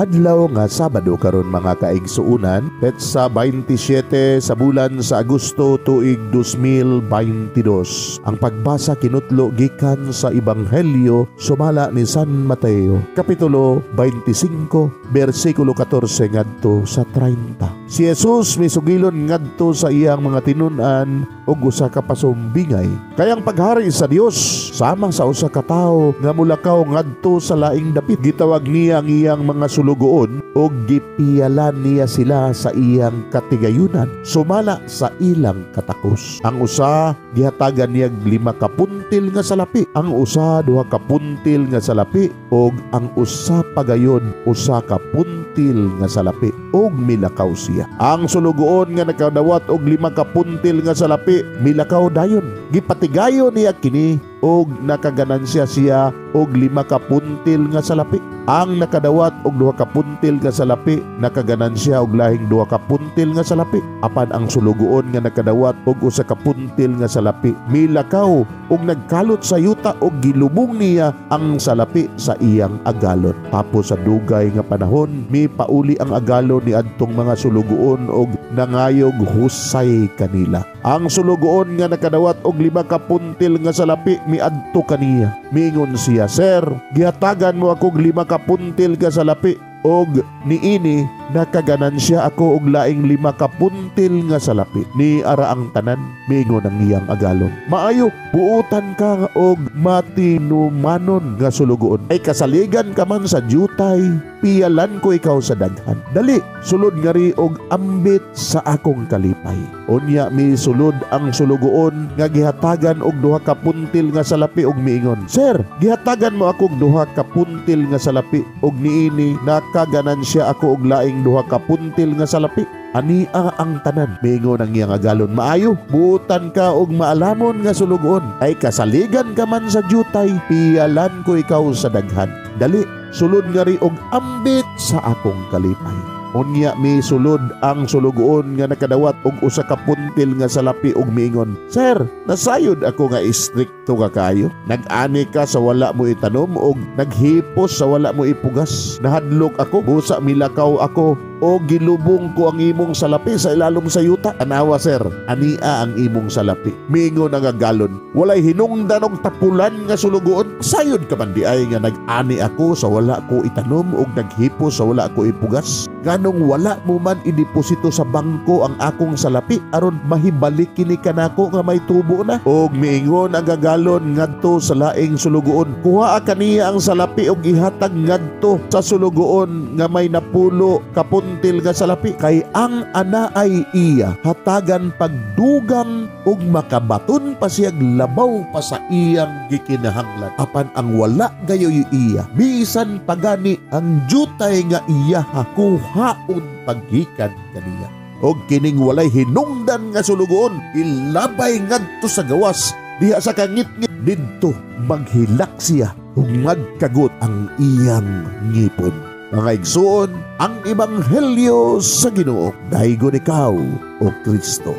Adlaw nga Sabado karon mga kaigsuunan, petsa 27 sa bulan sa Agosto tuig 2022. Ang pagbasa kinutlo gikan sa Ebanghelyo sumala ni San Mateo, kapitulo 25, bersikulo 14 ngadto sa 30. Si Jesus misugilon ngadto sa iyang mga tinun-an ug usa ka pasumbingay. Kayang paghari sa Dios sama sa usa ka tawo nga mulakaw ngadto sa laing dapit. Gitawag niya ang iyang mga sulugoon ug gipiyalan niya sila sa iyang katigayunan sumala sa ilang katakos. Ang usa gihatagan niya 5 ka puntil nga salapi, ang usa 2 ka puntil nga salapi ug ang usa pagayon usa ka puntil nga salapi ug milakaw siya. Ang sulugoon nga nakadawat og 5 ka puntil nga salapi milakaw dayon. Gipatigayon niya kini og nakaganansya siya og 5 ka puntil nga salapi. Ang nakadawat og 2 ka puntil nga salapi nakaganansya og lahing 2 ka puntil nga salapi. Apan ang sulugoon nga nakadawat og 1 ka puntil nga salapi milakaw og nagkalot sa yuta og gilubong niya ang salapi sa iyang agalon. Tapos sa dugay nga panahon mipauli ang agalon ni adtong mga sulugoon og nangayog husay kanila. Ang sulugoon nga nakadawat og 5 ka puntil nga salapi miadto kaniya. Mingon siya, "Sir, gihatagan mo ako og 5 ka puntil nga salapi og niini nakaganansya ako og laing 5 ka puntil nga salapi." Ni ara ang tanan, mingon ang iyang agalon, "Maayo, buutan ka og matinumanon nga sulugoon. Ay kasaligan ka man sa jutay, piyalan ko ikaw sa daghan. Dali, sulod nga ri og ambit sa akong kalipay." Unya misulod ang sulugoon nga gihatagan og 2 ka puntil nga salapi og miingon, "Sir, gihatagan mo ako og 2 ka puntil nga salapi og niini nakaganansya ako og laing 2 ka puntil nga salapi." Ania ang tanan, mingon ang iyang agalon, "Maayo, buutan ka og maalamon nga sulugoon. Ay kasaligan ka man sa jutay, piyalan ko ikaw sa daghan. Dali, sulod nga ri og ambit sa akong kalipay." Unya misulod ang sulugoon nga nakadawat og 1 ka puntil nga salapi og miingon, "Sir, nasayod ako nga istrikto ka kayo. Nag-ani ka sa wala mo itanom og naghipos sa wala mo ipugas. Nahadlok ako, busa milakaw ako o gilubong ko ang imong salapi sa ilalom sa yuta." Anawa, sir, ania ang imong salapi. Mingon ang agalon, "Walay hinungdan og tapulan nga sulugoon. Sayod ka man di ay nga nag-ani ako sa wala ko itanom og naghipos sa wala ko ipugas. Ganong wala mo man ideposito sa bangko ang akong salapi aron mahibalik kini kanako nga may tubo na." Og miingon ang agalon ngadto sa laing sulugoon, "Kuha kaniya ang salapi og ihatag ngadto sa sulugoon nga may napulo kapuntil nga salapi. Kay ang ana ay iya hatagan pagdugang og makabaton pa siyag labaw pa sa iyang gikinahanglan. Apan ang wala gayoy iya, bisan pagani ang jutay nga iya hakuhaon paggikan kaniya. Og kining walay hinungdan nga sulugoon ilabay ngadto sa gawas, diha sa kangit-ngit didto maghilak siya ug magkagot ang iyang ngipon." Mga igsuon, ang Ebanghelyo sa Ginoo. Daygon ikaw, O Kristo.